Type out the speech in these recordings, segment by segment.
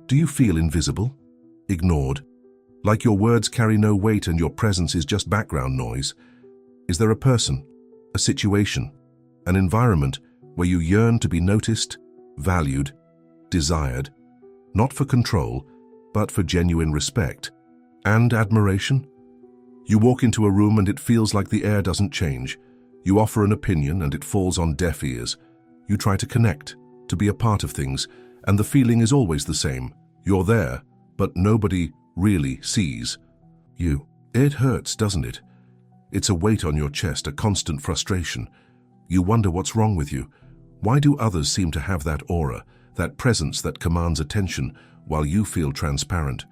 Do you feel invisible? Ignored? Like your words carry no weight and your presence is just background noise? Is there a person, a situation, an environment where you yearn to be noticed, valued, desired, not for control, but for genuine respect and admiration? You walk into a room and it feels like the air doesn't change. You offer an opinion and it falls on deaf ears. You try to connect, to be a part of things, and the feeling is always the same. You're there, but nobody really sees you. It hurts, doesn't it? It's a weight on your chest, a constant frustration. You wonder what's wrong with you. Why do others seem to have that aura, that presence that commands attention, while you feel transparent?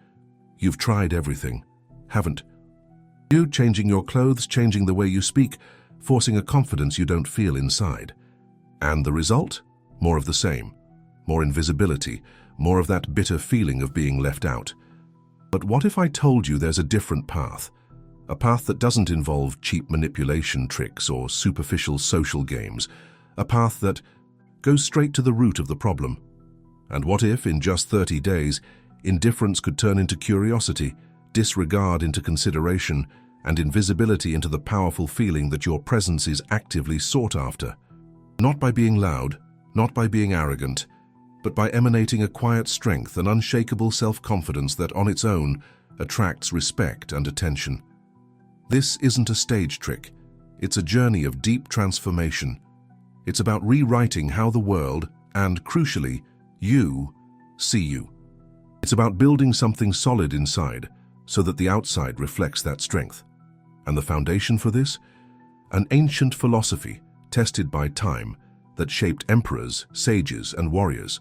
You've tried everything, haven't you? Changing your clothes, changing the way you speak, forcing a confidence you don't feel inside. And the result? More of the same. More invisibility, more of that bitter feeling of being left out. But what if I told you there's a different path? A path that doesn't involve cheap manipulation tricks or superficial social games. A path that goes straight to the root of the problem. And what if, in just 30 days, indifference could turn into curiosity, disregard into consideration, and invisibility into the powerful feeling that your presence is actively sought after? Not by being loud, not by being arrogant, but by emanating a quiet strength, an unshakable self-confidence that on its own attracts respect and attention. This isn't a stage trick. It's a journey of deep transformation. It's about rewriting how the world, and crucially, you, see you. It's about building something solid inside so that the outside reflects that strength. And the foundation for this? An ancient philosophy tested by time that shaped emperors, sages, and warriors.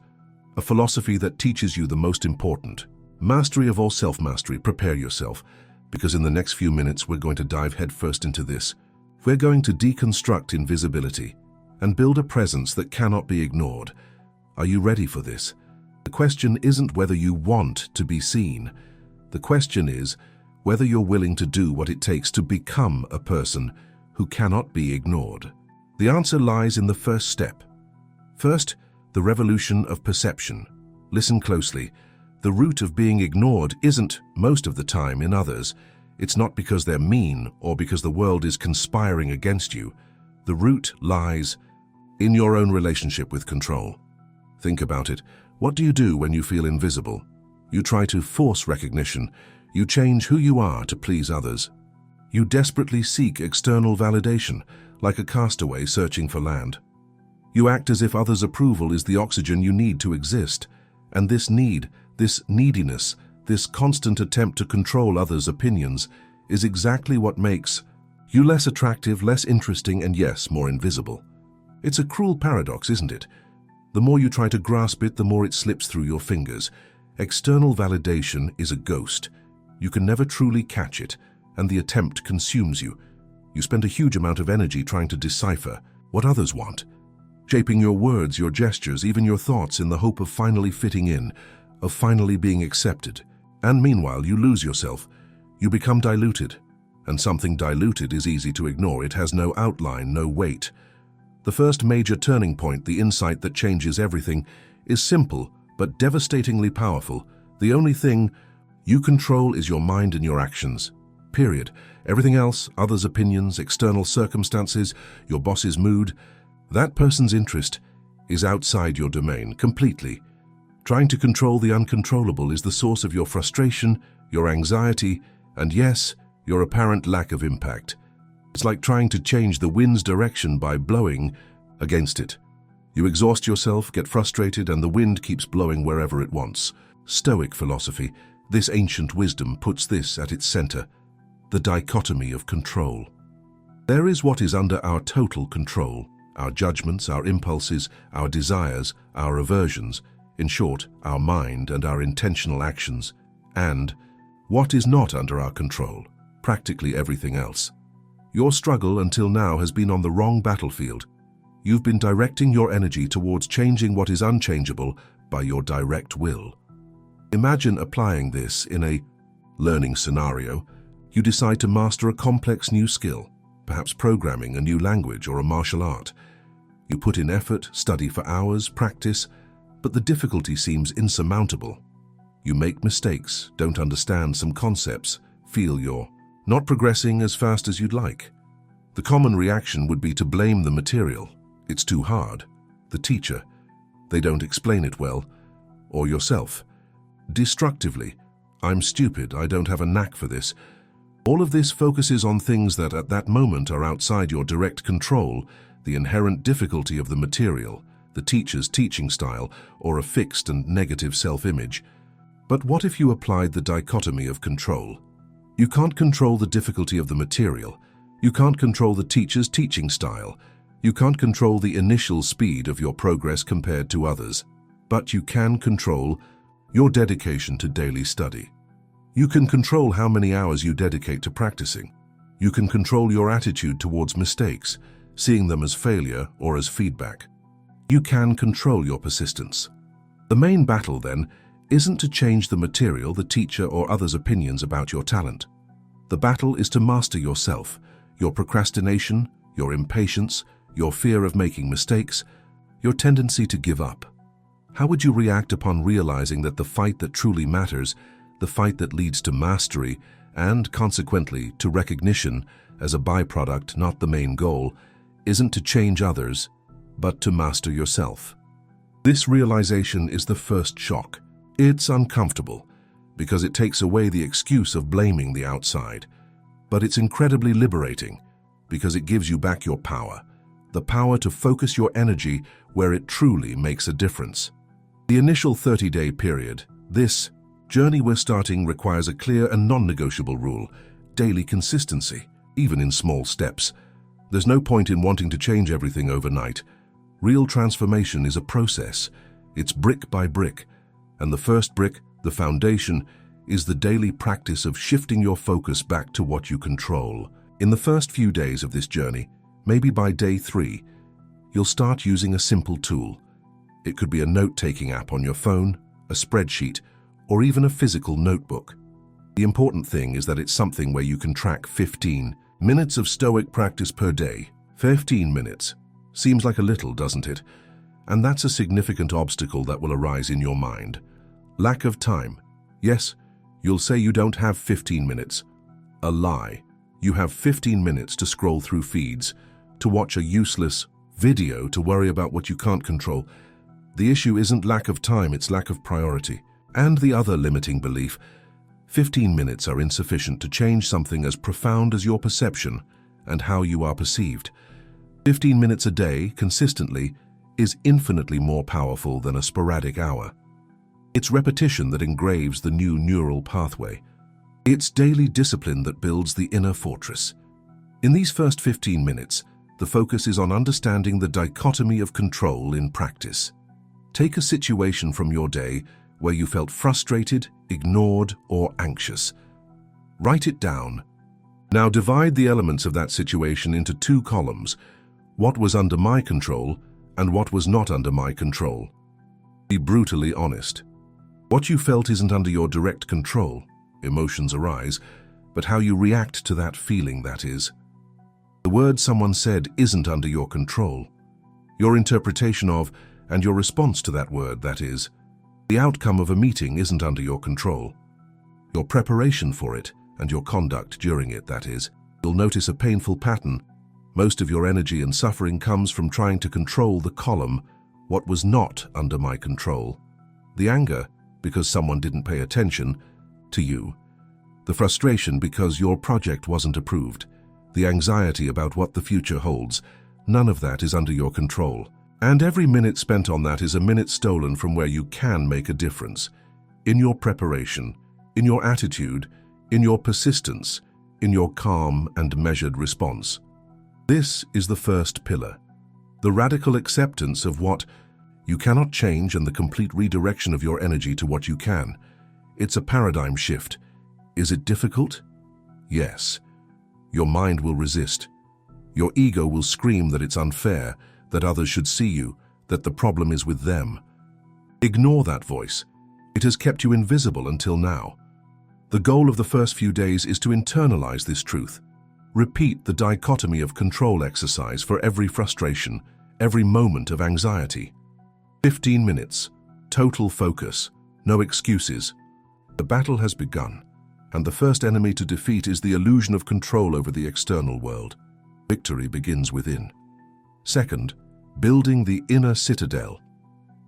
A philosophy that teaches you the most important, mastery of all self-mastery. Prepare yourself, because in the next few minutes we're going to dive headfirst into this. We're going to deconstruct invisibility and build a presence that cannot be ignored. Are you ready for this? The question isn't whether you want to be seen. The question is whether you're willing to do what it takes to become a person who cannot be ignored. The answer lies in the first step. First, the revolution of perception. Listen closely. The root of being ignored isn't, most of the time, in others. It's not because they're mean or because the world is conspiring against you. The root lies in your own relationship with control. Think about it. What do you do when you feel invisible? You try to force recognition. You change who you are to please others. You desperately seek external validation, like a castaway searching for land. You act as if others' approval is the oxygen you need to exist. And this need, this neediness, this constant attempt to control others' opinions is exactly what makes you less attractive, less interesting, and yes, more invisible. It's a cruel paradox, isn't it? The more you try to grasp it, the more it slips through your fingers. External validation is a ghost. You can never truly catch it, and the attempt consumes you. You spend a huge amount of energy trying to decipher what others want, shaping your words, your gestures, even your thoughts in the hope of finally fitting in, of finally being accepted. And meanwhile, you lose yourself. You become diluted. And something diluted is easy to ignore. It has no outline, no weight. The first major turning point, the insight that changes everything, is simple but devastatingly powerful. The only thing you control is your mind and your actions. Period. Everything else, others' opinions, external circumstances, your boss's mood, that person's interest, is outside your domain completely. Trying to control the uncontrollable is the source of your frustration, your anxiety, and yes, your apparent lack of impact. It's like trying to change the wind's direction by blowing against it. You exhaust yourself, get frustrated, and the wind keeps blowing wherever it wants. Stoic philosophy, this ancient wisdom, puts this at its center: the dichotomy of control. There is what is under our total control: our judgments, our impulses, our desires, our aversions, in short, our mind and our intentional actions, and what is not under our control: practically everything else. Your struggle until now has been on the wrong battlefield. You've been directing your energy towards changing what is unchangeable by your direct will. Imagine applying this in a learning scenario. You decide to master a complex new skill, perhaps programming, a new language, or a martial art. You put in effort, study for hours, practice, but the difficulty seems insurmountable. You make mistakes, don't understand some concepts, feel you're not progressing as fast as you'd like. The common reaction would be to blame the material. It's too hard. The teacher. They don't explain it well. Or yourself. Destructively. I'm stupid, I don't have a knack for this. All of this focuses on things that at that moment are outside your direct control, the inherent difficulty of the material, the teacher's teaching style, or a fixed and negative self-image. But what if you applied the dichotomy of control? You can't control the difficulty of the material. You can't control the teacher's teaching style. You can't control the initial speed of your progress compared to others. But you can control your dedication to daily study. You can control how many hours you dedicate to practicing. You can control your attitude towards mistakes, seeing them as failure or as feedback. You can control your persistence. The main battle, then, isn't to change the material, the teacher, or others' opinions about your talent. The battle is to master yourself, your procrastination, your impatience, your fear of making mistakes, your tendency to give up. How would you react upon realizing that the fight that truly matters, the fight that leads to mastery and, consequently, to recognition as a byproduct, not the main goal, isn't to change others, but to master yourself? This realization is the first shock. It's uncomfortable, because it takes away the excuse of blaming the outside. But it's incredibly liberating, because it gives you back your power, the power to focus your energy where it truly makes a difference. The initial 30-day period, this journey we're starting, requires a clear and non-negotiable rule: daily consistency, even in small steps. There's no point in wanting to change everything overnight. Real transformation is a process. It's brick by brick. And the first brick, the foundation, is the daily practice of shifting your focus back to what you control. In the first few days of this journey, maybe by day 3, you'll start using a simple tool. It could be a note-taking app on your phone, a spreadsheet, or even a physical notebook. The important thing is that it's something where you can track 15 minutes of Stoic practice per day. 15 minutes. Seems like a little, doesn't it? And that's a significant obstacle that will arise in your mind. Lack of time. Yes, you'll say you don't have 15 minutes. A lie. You have 15 minutes to scroll through feeds, to watch a useless video, to worry about what you can't control. The issue isn't lack of time, it's lack of priority. And the other limiting belief: 15 minutes are insufficient to change something as profound as your perception and how you are perceived. 15 minutes a day, consistently, is infinitely more powerful than a sporadic hour. It's repetition that engraves the new neural pathway. It's daily discipline that builds the inner fortress. In these first 15 minutes, the focus is on understanding the dichotomy of control in practice. Take a situation from your day where you felt frustrated, ignored, or anxious. Write it down. Now divide the elements of that situation into 2 columns: what was under my control and what was not under my control. Be brutally honest. What you felt isn't under your direct control. Emotions arise, but how you react to that feeling, that is. The word someone said isn't under your control. Your interpretation of and your response to that word, that is. The outcome of a meeting isn't under your control. Your preparation for it and your conduct during it, that is. You'll notice a painful pattern. Most of your energy and suffering comes from trying to control the column, what was not under my control. The anger, because someone didn't pay attention to you. The frustration because your project wasn't approved. The anxiety about what the future holds. None of that is under your control. And every minute spent on that is a minute stolen from where you can make a difference. In your preparation, in your attitude, in your persistence, in your calm and measured response. This is the first pillar. The radical acceptance of what you cannot change and the complete redirection of your energy to what you can. It's a paradigm shift. Is it difficult? Yes. Your mind will resist. Your ego will scream that it's unfair, that others should see you, that the problem is with them. Ignore that voice. It has kept you invisible until now. The goal of the first few days is to internalize this truth. Repeat the dichotomy of control exercise for every frustration, every moment of anxiety. 15 minutes, total focus, no excuses, The battle has begun, and the first enemy to defeat is the illusion of control over the external world. Victory begins within. Second, building the inner citadel.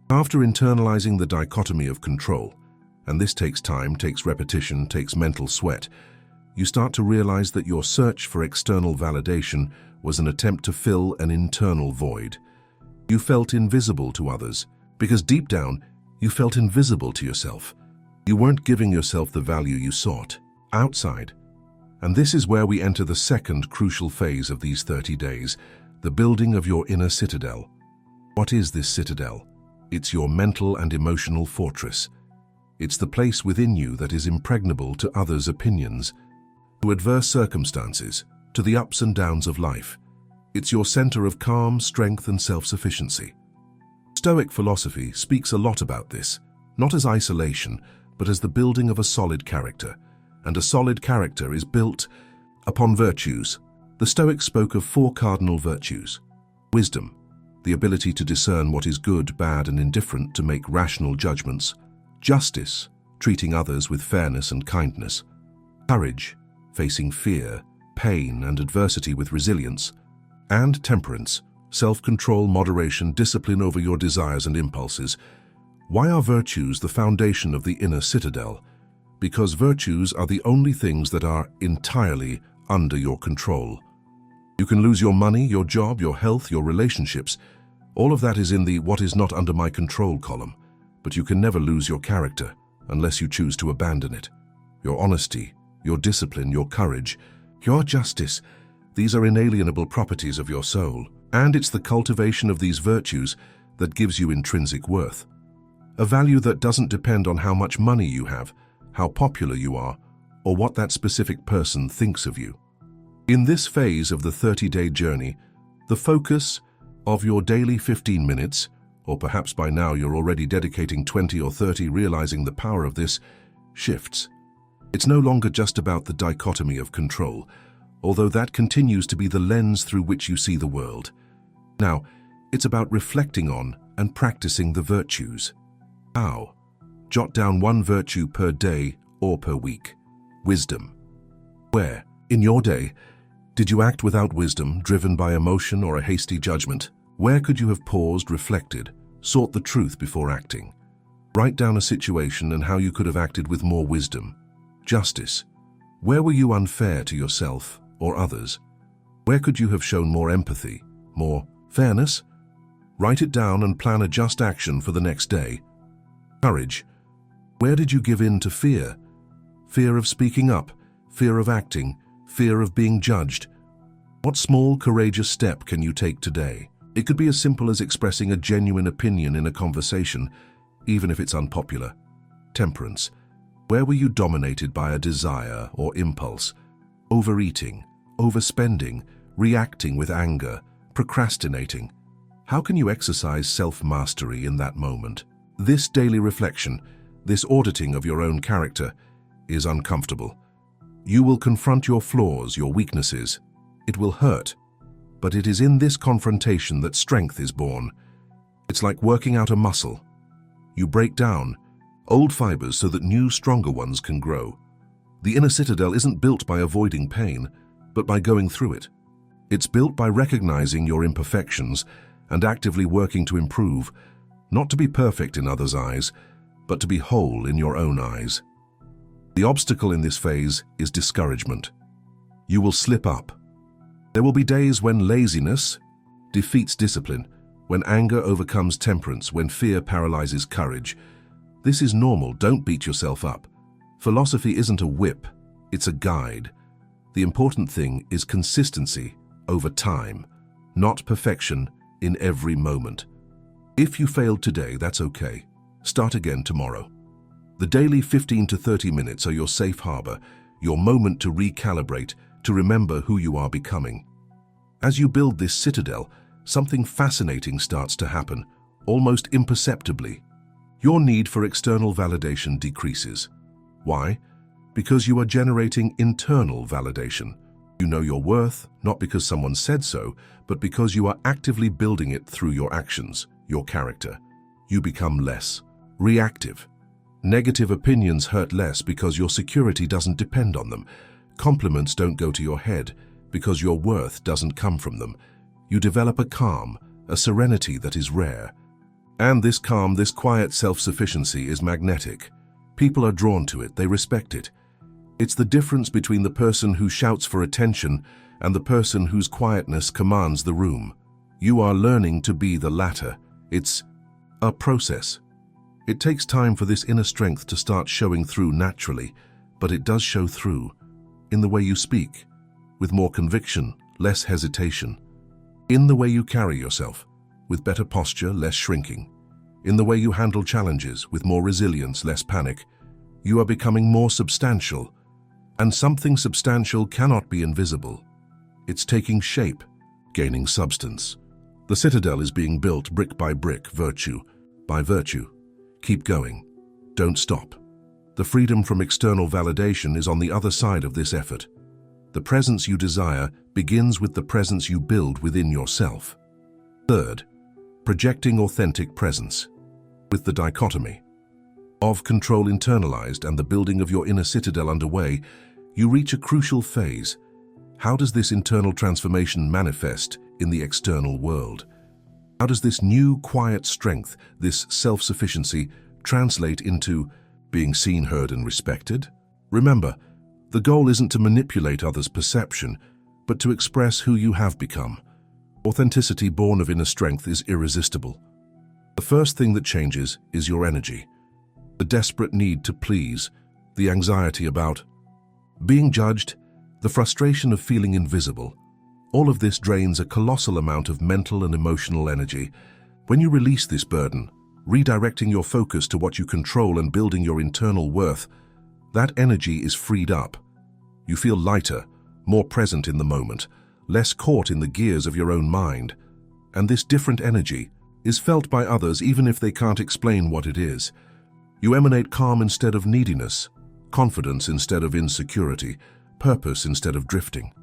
After internalizing the dichotomy of control, and this takes time, takes repetition, takes mental sweat, you start to realize that your search for external validation was an attempt to fill an internal void. You felt invisible to others, because deep down, you felt invisible to yourself. You weren't giving yourself the value you sought, outside. And this is where we enter the second crucial phase of these 30 days, the building of your inner citadel. What is this citadel? It's your mental and emotional fortress. It's the place within you that is impregnable to others' opinions, to adverse circumstances, to the ups and downs of life. It's your center of calm, strength, and self-sufficiency. Stoic philosophy speaks a lot about this, not as isolation, but as the building of a solid character. And a solid character is built upon virtues. The Stoics spoke of 4 cardinal virtues. Wisdom, the ability to discern what is good, bad, and indifferent, to make rational judgments. Justice, treating others with fairness and kindness. Courage, facing fear, pain, and adversity with resilience. And temperance, self-control, moderation, discipline over your desires and impulses. Why are virtues the foundation of the inner citadel? Because virtues are the only things that are entirely under your control. You can lose your money, your job, your health, your relationships. All of that is in the "what is not under my control" column. But you can never lose your character unless you choose to abandon it. Your honesty, your discipline, your courage, your justice, these are inalienable properties of your soul. And it's the cultivation of these virtues that gives you intrinsic worth. A value that doesn't depend on how much money you have, how popular you are, or what that specific person thinks of you. In this phase of the 30-day journey, the focus of your daily 15 minutes, or perhaps by now you're already dedicating 20 or 30, realizing the power of this, shifts. It's no longer just about the dichotomy of control, although that continues to be the lens through which you see the world. Now, it's about reflecting on and practicing the virtues. How? Jot down 1 virtue per day or per week. Wisdom. Where, in your day, did you act without wisdom, driven by emotion or a hasty judgment? Where could you have paused, reflected, sought the truth before acting? Write down a situation and how you could have acted with more wisdom. Justice. Where were you unfair to yourself or others? Where could you have shown more empathy, more fairness? Write it down and plan a just action for the next day. Courage. Where did you give in to fear? Fear of speaking up, fear of acting, fear of being judged. What small, courageous step can you take today? It could be as simple as expressing a genuine opinion in a conversation, even if it's unpopular. Temperance. Where were you dominated by a desire or impulse? Overeating, overspending, reacting with anger, procrastinating. How can you exercise self-mastery in that moment? This daily reflection, this auditing of your own character, is uncomfortable. You will confront your flaws, your weaknesses. It will hurt, but it is in this confrontation that strength is born. It's like working out a muscle. You break down old fibers so that new, stronger ones can grow. The inner citadel isn't built by avoiding pain, but by going through it. It's built by recognizing your imperfections and actively working to improve, not to be perfect in others' eyes, but to be whole in your own eyes. The obstacle in this phase is discouragement. You will slip up. There will be days when laziness defeats discipline, when anger overcomes temperance, when fear paralyzes courage. This is normal. Don't beat yourself up. Philosophy isn't a whip, it's a guide. The important thing is consistency over time, not perfection in every moment. If you failed today, that's okay. Start again tomorrow. The daily 15 to 30 minutes are your safe harbor, your moment to recalibrate, to remember who you are becoming. As you build this citadel, something fascinating starts to happen, almost imperceptibly. Your need for external validation decreases. Why? Because you are generating internal validation. You know your worth, not because someone said so, but because you are actively building it through your actions, your character. You become less reactive. Negative opinions hurt less because your security doesn't depend on them. Compliments don't go to your head because your worth doesn't come from them. You develop a calm, a serenity that is rare. And this calm, this quiet self-sufficiency is magnetic. People are drawn to it, they respect it. It's the difference between the person who shouts for attention and the person whose quietness commands the room. You are learning to be the latter. It's a process. It takes time for this inner strength to start showing through naturally, but it does show through in the way you speak, with more conviction, less hesitation, in the way you carry yourself, with better posture, less shrinking, in the way you handle challenges, with more resilience, less panic. You are becoming more substantial, and something substantial cannot be invisible. It's taking shape, gaining substance. The citadel is being built brick by brick, virtue by virtue. Keep going. Don't stop. The freedom from external validation is on the other side of this effort. The presence you desire begins with the presence you build within yourself. Third, projecting authentic presence. With the dichotomy of control internalized and the building of your inner citadel underway, you reach a crucial phase. How does this internal transformation manifest in the external world? How does this new quiet strength, this self-sufficiency, translate into being seen, heard, and respected? Remember, the goal isn't to manipulate others' perception, but to express who you have become. Authenticity born of inner strength is irresistible. The first thing that changes is your energy. The desperate need to please, the anxiety about being judged, the frustration of feeling invisible. All of this drains a colossal amount of mental and emotional energy. When you release this burden, redirecting your focus to what you control and building your internal worth, that energy is freed up. You feel lighter, more present in the moment, less caught in the gears of your own mind. And this different energy is felt by others even if they can't explain what it is. You emanate calm instead of neediness, confidence instead of insecurity, purpose instead of drifting.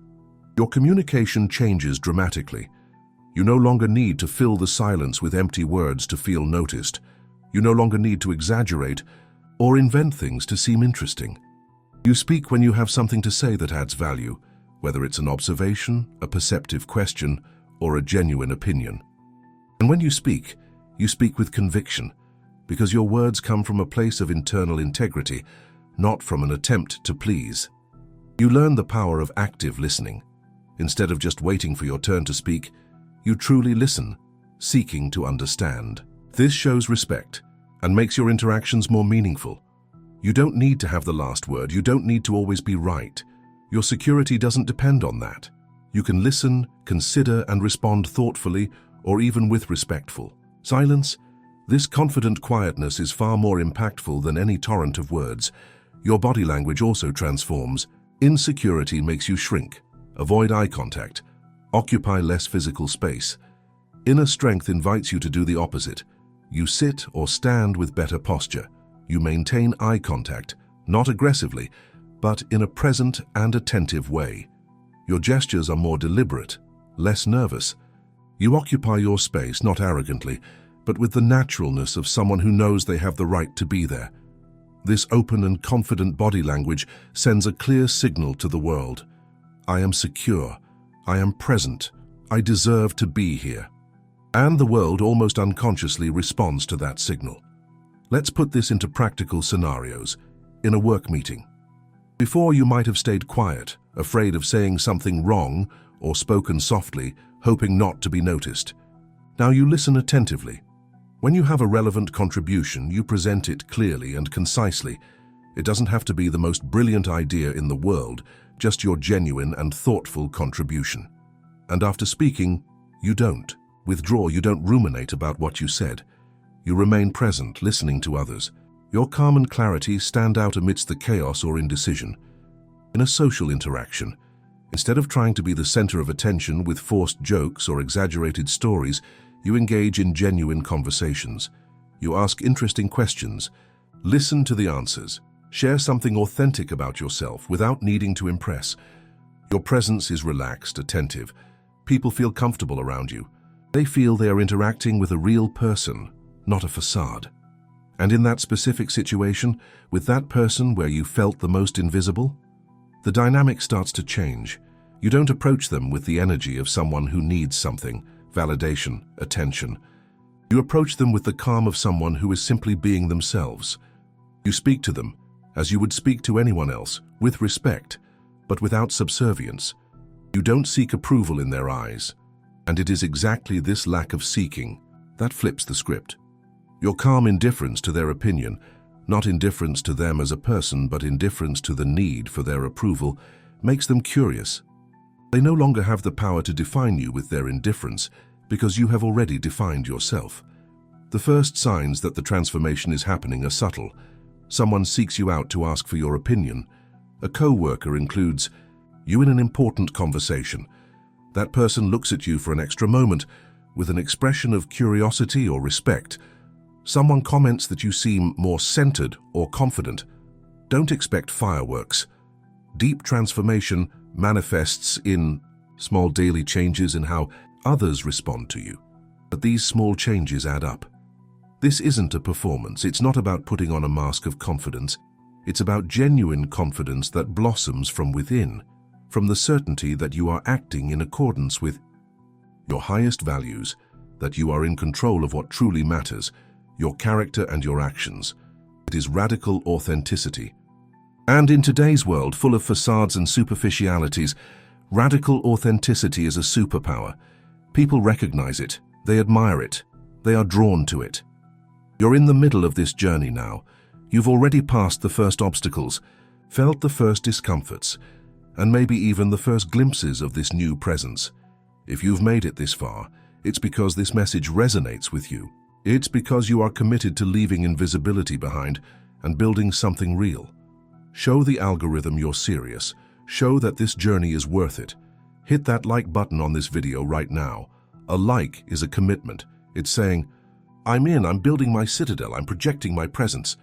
Your communication changes dramatically. You no longer need to fill the silence with empty words to feel noticed. You no longer need to exaggerate or invent things to seem interesting. You speak when you have something to say that adds value, whether it's an observation, a perceptive question, or a genuine opinion. And when you speak with conviction, because your words come from a place of internal integrity, not from an attempt to please. You learn the power of active listening. Instead of just waiting for your turn to speak, you truly listen, seeking to understand. This shows respect and makes your interactions more meaningful. You don't need to have the last word. You don't need to always be right. Your security doesn't depend on that. You can listen, consider, and respond thoughtfully or even with respectful silence. This confident quietness is far more impactful than any torrent of words. Your body language also transforms. Insecurity makes you shrink, avoid eye contact, occupy less physical space. Inner strength invites you to do the opposite. You sit or stand with better posture. You maintain eye contact, not aggressively, but in a present and attentive way. Your gestures are more deliberate, less nervous. You occupy your space not arrogantly, but with the naturalness of someone who knows they have the right to be there. This open and confident body language sends a clear signal to the world. I am secure. I am present. I deserve to be here. And the world almost unconsciously responds to that signal. Let's put this into practical scenarios. In a work meeting. Before, you might have stayed quiet, afraid of saying something wrong or spoken softly, hoping not to be noticed. Now you listen attentively. When you have a relevant contribution, you present it clearly and concisely. It doesn't have to be the most brilliant idea in the world, just your genuine and thoughtful contribution. And after speaking, you don't withdraw, you don't ruminate about what you said. You remain present, listening to others. Your calm and clarity stand out amidst the chaos or indecision. In a social interaction, instead of trying to be the center of attention with forced jokes or exaggerated stories, you engage in genuine conversations. You ask interesting questions, listen to the answers, share something authentic about yourself without needing to impress. Your presence is relaxed, attentive. People feel comfortable around you. They feel they are interacting with a real person, not a facade. And in that specific situation, with that person where you felt the most invisible, the dynamic starts to change. You don't approach them with the energy of someone who needs something, validation, attention. You approach them with the calm of someone who is simply being themselves. You speak to them as you would speak to anyone else, with respect, but without subservience. You don't seek approval in their eyes. And it is exactly this lack of seeking that flips the script. Your calm indifference to their opinion, not indifference to them as a person, but indifference to the need for their approval, makes them curious. They no longer have the power to define you with their indifference because you have already defined yourself. The first signs that the transformation is happening are subtle. Someone seeks you out to ask for your opinion. A co-worker includes you in an important conversation. That person looks at you for an extra moment with an expression of curiosity or respect. Someone comments that you seem more centered or confident. Don't expect fireworks. Deep transformation manifests in small daily changes in how others respond to you. But these small changes add up. This isn't a performance. It's not about putting on a mask of confidence. It's about genuine confidence that blossoms from within, from the certainty that you are acting in accordance with your highest values, that you are in control of what truly matters, your character and your actions. It is radical authenticity. And in today's world full of facades and superficialities, radical authenticity is a superpower. People recognize it, they admire it, they are drawn to it. You're in the middle of this journey now. You've already passed the first obstacles, felt the first discomforts, and maybe even the first glimpses of this new presence. If you've made it this far, it's because this message resonates with you. It's because you are committed to leaving invisibility behind and building something real. Show the algorithm you're serious. Show that this journey is worth it. Hit that like button on this video right now. A like is a commitment. It's saying, I'm in, I'm building my citadel, I'm projecting my presence.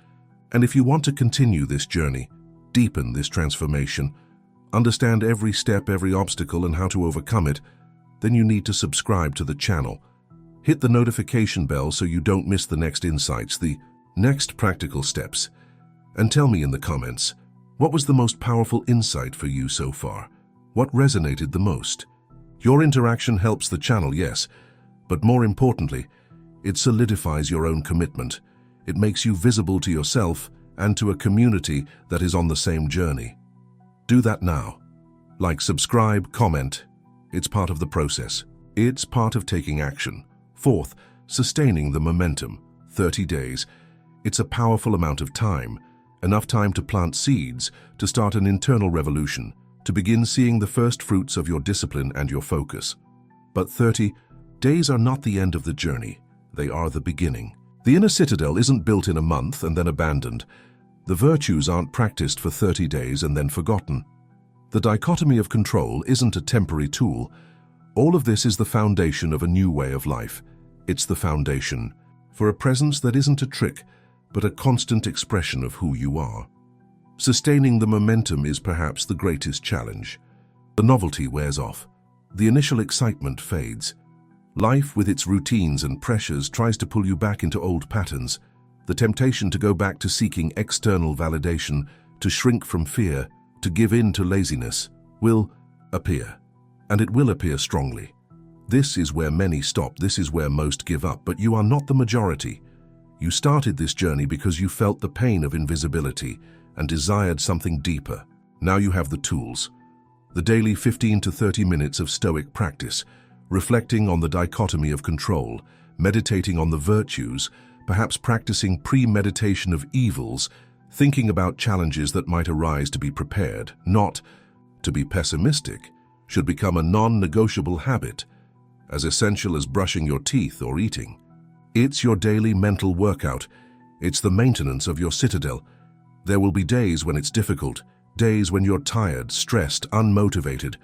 And if you want to continue this journey, deepen this transformation, understand every step, every obstacle and how to overcome it, then you need to subscribe to the channel. Hit the notification bell so you don't miss the next insights, the next practical steps. And tell me in the comments, what was the most powerful insight for you so far? What resonated the most? Your interaction helps the channel, yes, but more importantly, it solidifies your own commitment. It makes you visible to yourself and to a community that is on the same journey. Do that now. Like, subscribe, comment. It's part of the process. It's part of taking action. Fourth, sustaining the momentum. 30 days. It's a powerful amount of time. Enough time to plant seeds, to start an internal revolution, to begin seeing the first fruits of your discipline and your focus. But 30 days are not the end of the journey. They are the beginning. The inner citadel isn't built in a month and then abandoned. The virtues aren't practiced for 30 days and then forgotten. The dichotomy of control isn't a temporary tool. All of this is the foundation of a new way of life. It's the foundation for a presence that isn't a trick, but a constant expression of who you are. Sustaining the momentum is perhaps the greatest challenge. The novelty wears off. The initial excitement fades. Life, with its routines and pressures, tries to pull you back into old patterns. The temptation to go back to seeking external validation, to shrink from fear, to give in to laziness, will appear. And it will appear strongly. This is where many stop. This is where most give up. But you are not the majority. You started this journey because you felt the pain of invisibility and desired something deeper. Now you have the tools. The daily 15 to 30 minutes of Stoic practice, reflecting on the dichotomy of control, meditating on the virtues, perhaps practicing premeditation of evils, thinking about challenges that might arise to be prepared, not to be pessimistic, should become a non-negotiable habit, as essential as brushing your teeth or eating. It's your daily mental workout. It's the maintenance of your citadel. There will be days when it's difficult, days when you're tired, stressed, unmotivated.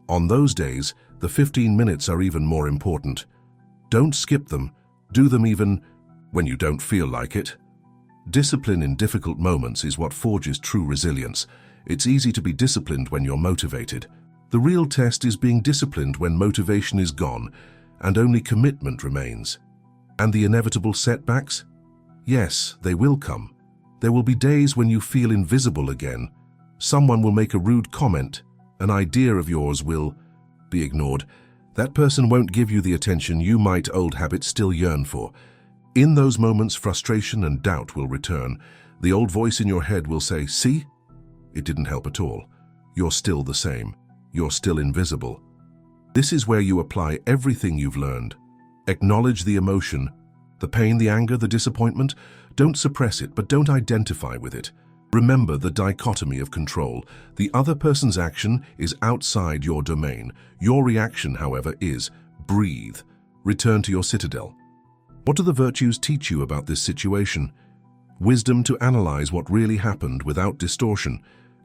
On those days, the 15 minutes are even more important. Don't skip them. Do them even when you don't feel like it. Discipline in difficult moments is what forges true resilience. It's easy to be disciplined when you're motivated. The real test is being disciplined when motivation is gone and only commitment remains. And the inevitable setbacks? Yes, they will come. There will be days when you feel invisible again. Someone will make a rude comment. An idea of yours will be ignored. That person won't give you the attention you might old habits still yearn for. In those moments, frustration and doubt will return. The old voice in your head will say, "See? It didn't help at all. You're still the same. You're still invisible." This is where you apply everything you've learned. Acknowledge the emotion, the pain, the anger, the disappointment. Don't suppress it, but don't identify with it. Remember the dichotomy of control. The other person's action is outside your domain. Your reaction, however, is breathe. Return to your citadel. What do the virtues teach you about this situation? Wisdom to analyze what really happened without distortion.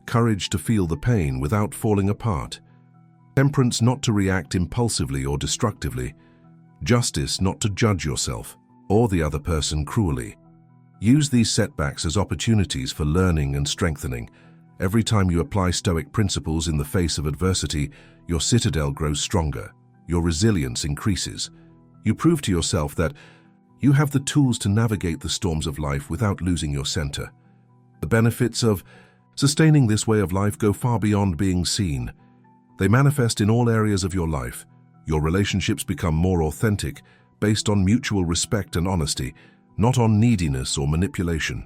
Courage to feel the pain without falling apart. Temperance not to react impulsively or destructively. Justice not to judge yourself or the other person cruelly. Use these setbacks as opportunities for learning and strengthening. Every time you apply Stoic principles in the face of adversity, your citadel grows stronger. Your resilience increases. You prove to yourself that you have the tools to navigate the storms of life without losing your center. The benefits of sustaining this way of life go far beyond being seen. They manifest in all areas of your life. Your relationships become more authentic, based on mutual respect and honesty, not on neediness or manipulation.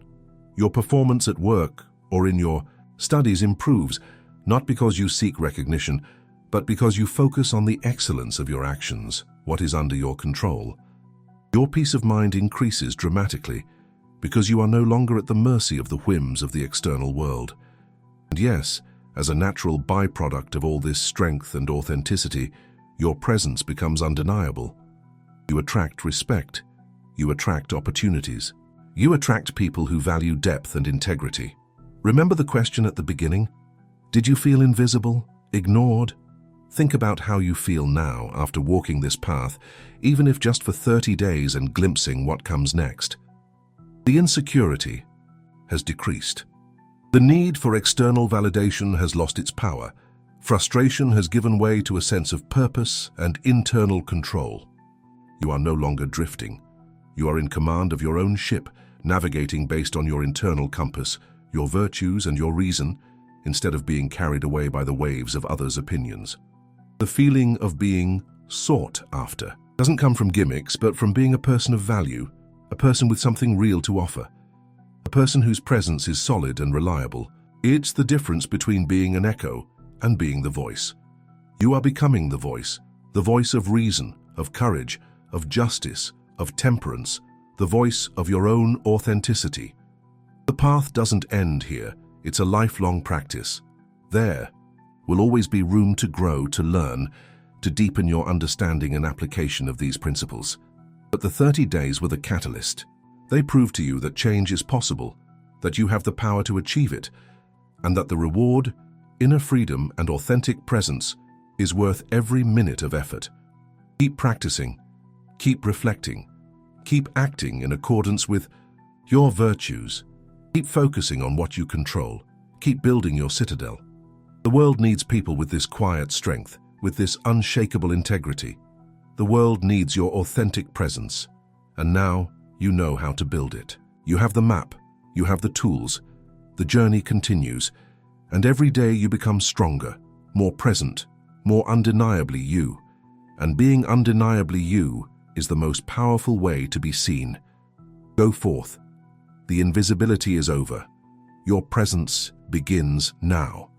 Your performance at work or in your studies improves, not because you seek recognition, but because you focus on the excellence of your actions, what is under your control. Your peace of mind increases dramatically because you are no longer at the mercy of the whims of the external world. And yes, as a natural byproduct of all this strength and authenticity, your presence becomes undeniable. You attract respect. You attract opportunities. You attract people who value depth and integrity. Remember the question at the beginning? Did you feel invisible, ignored? Think about how you feel now after walking this path, even if just for 30 days and glimpsing what comes next. The insecurity has decreased. The need for external validation has lost its power. Frustration has given way to a sense of purpose and internal control. You are no longer drifting. You are in command of your own ship, navigating based on your internal compass, your virtues and your reason, instead of being carried away by the waves of others' opinions. The feeling of being sought after doesn't come from gimmicks, but from being a person of value, a person with something real to offer, a person whose presence is solid and reliable. It's the difference between being an echo and being the voice. You are becoming the voice of reason, of courage, of justice, of temperance, the voice of your own authenticity. The path doesn't end here. It's a lifelong practice. There will always be room to grow, to learn, to deepen your understanding and application of these principles. But the 30 days were the catalyst. They proved to you that change is possible, that you have the power to achieve it, and that the reward, inner freedom and authentic presence is worth every minute of effort. Keep practicing, keep reflecting, keep acting in accordance with your virtues. Keep focusing on what you control. Keep building your citadel. The world needs people with this quiet strength, with this unshakable integrity. The world needs your authentic presence. And now you know how to build it. You have the map, you have the tools. The journey continues, and every day you become stronger, more present, more undeniably you. And being undeniably you is the most powerful way to be seen. Go forth. The invisibility is over. Your presence begins now.